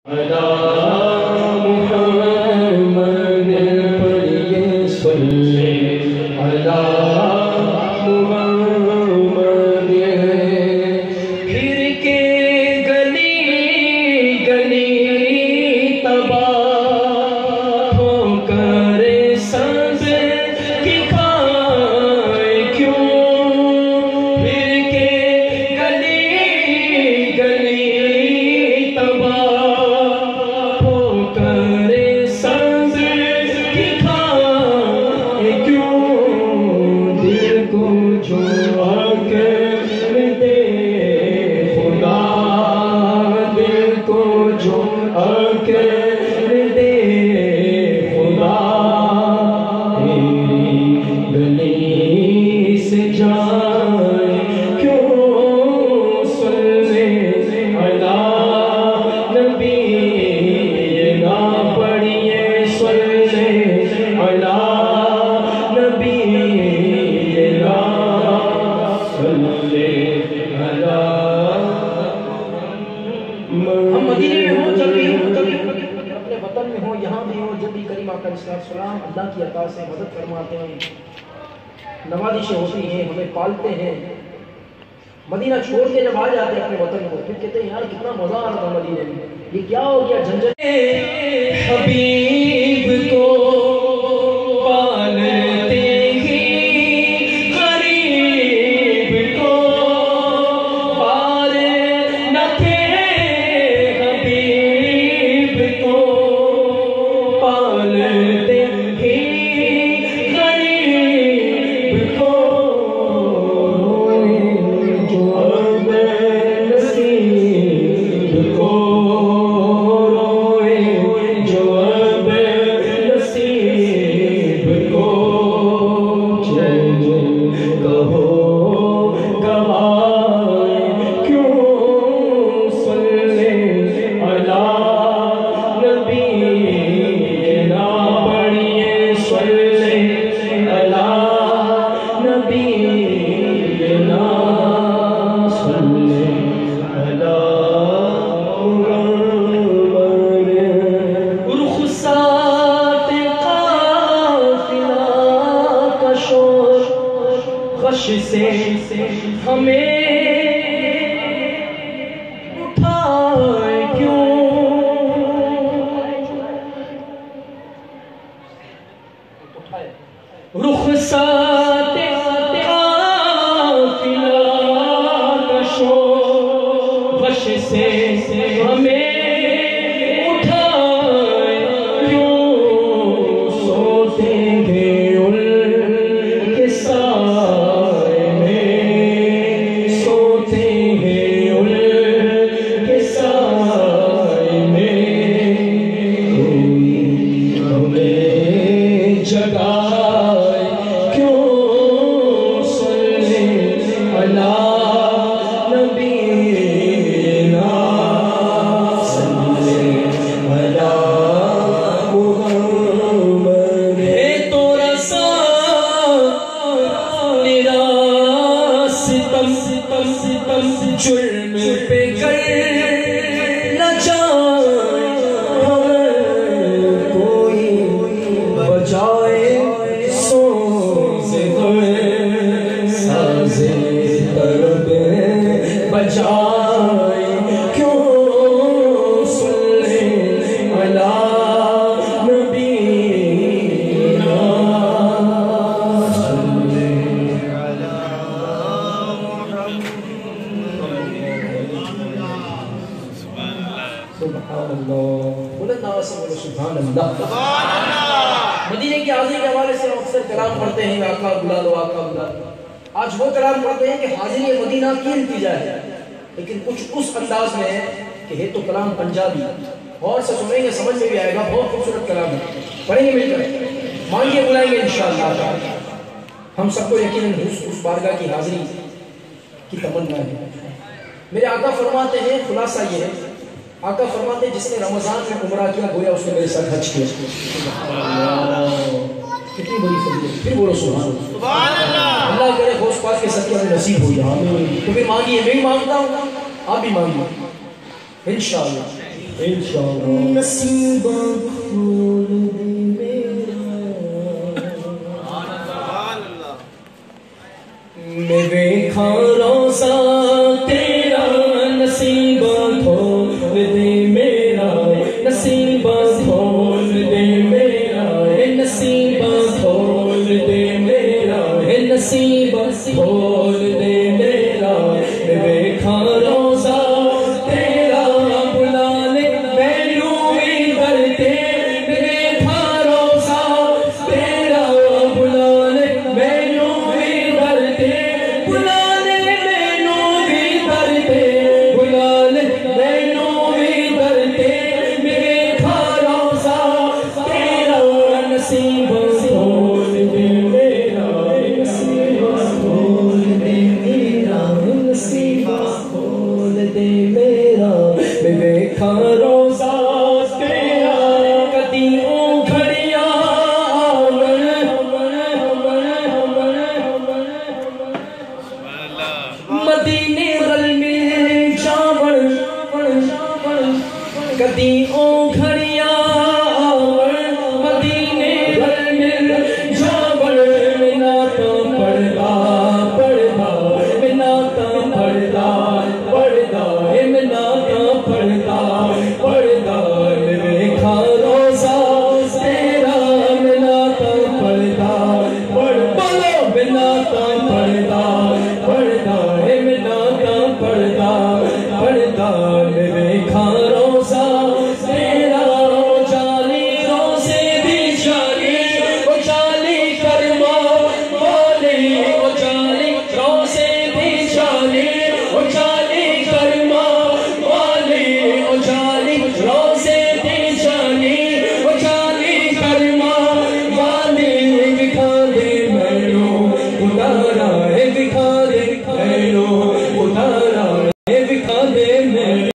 اللہ کی عطا سے مدد فرماتے ہیں، نوازشیں ہوتی ہیں، ہمیں پالتے ہیں۔ مدینہ چھوڑ کے جب آ جاتے ہیں اپنے وطن کو، پھر کہتے ہیں یار کتنا مزہ آ رہا تھا مدینے میں، یہ کیا ہو گیا جھنجھٹ حبیب کو پالتے ہی غریب کو پال نہ تھے، حبیب کو پالتے ہی غریب کو، جو اب نصیب کو روئے، جو اب نصیب کو کہو گواہ کیوں صلی علی نبینا، پڑھیے صلی علی نبینا، صلی علی محمد۔ رخصات قافلہ کا شور غش سے ہمیں اٹھائے کیوں، رخصات قافلہ کا شور غش سے ہمیں اٹھائے کیوں، سوتے گے ان کے سائے میں، سوتے ہیں ان کے سائے میں، کوئی ہمیں جگائے کیوں، صلی علی نبینا، صلی علی محمد۔ ہے تو رسا تیرا ستم، جرم پہ کر نہ جائے، کوئی بجائے سوز غم، ساز طرب بجائے کیوں، صلی علی نبینا، صلی علی سبحان اللہ، بلند آواز سے بولو سبحان اللہ۔ مدینے کی حاضری کے حوالے سے ہم اکثر کلام پڑھتے ہیں، آقا بلا لو، آقا بلا لو۔ آج وہ کلام پڑھتے ہیں کہ حاضری مدینہ کی التجا ہے، لیکن کچھ اس انداز میں ہے کہ ہے تو کلام پنجابی، اور سے سنیں گے سمجھ میں بھی آئے گا، بہت خوبصورت کلام ہے، پڑھیں گے مل کر، مانگیے بلائیں گے انشاءاللہ تعالی۔ ہم سب کو یقیناً اس بارگاہ کی حاضری کی تمنا ہے۔ میرے آقا فرماتے ہیں، خلاصہ یہ ہے، آقا فرماتے ہیں جس نے رمضان میں عمرہ کیا گویا اس نے میرے ساتھ حج کیا۔ کتنی بڑی فضیلت، پھر بولو سبحان اللہ۔ اللہ کرے غوث پاک کے صدقے میں نصیب ہو جائے، تو پھر مانگیے، میں بھی مانگتا ہوں، آپ بھی مانگیے انشاءاللہ۔ انشاءاللہ نصیبہ کھول دے میں ویکھا روزہ تیرا نصیبہ کھول دے میرا نصیبہ کھول دے میرا نصیبہ کھول دے میرا نصیبہ کھول دے میرا میں ویکھا روزہ تیرا بلا لے مینوں وی در تے میں ویکھا روزہ تیرا بلا لے مینوں وی در تے بلا لے مینوں وی در تے بلا لے مینوں وی در تے میں ویکھا روزہ تیرا نصیبہ کھول دے میرا نصیبہ کھول دے میرا نصیبہ کھول دے میرا میں ویکھا روزہ تیرا کدی او گھڑیاں مدینے رل مل جاون کدی او گھڑیاں مدینے رل مل جاون بنا تو پڑھدا پڑھدا بنا تو پڑھدا پڑھدا بنا تو پڑھدا پڑھدا میں ویکھا روزہ تیرا بنا تو پڑھدا بولو بنا تو پڑھدا پڑھدا بنا تو پڑھدا پڑھدا میں ویکھا روزہ تیرا جالی روزے بھی جالی وہ جالی کرما والی وہ جالی روزے بھی جالی وہ جالی کرما والی وہ جالی روزے بھی جالی وہ جالی کرما والی دکھا دے مینوں خدا را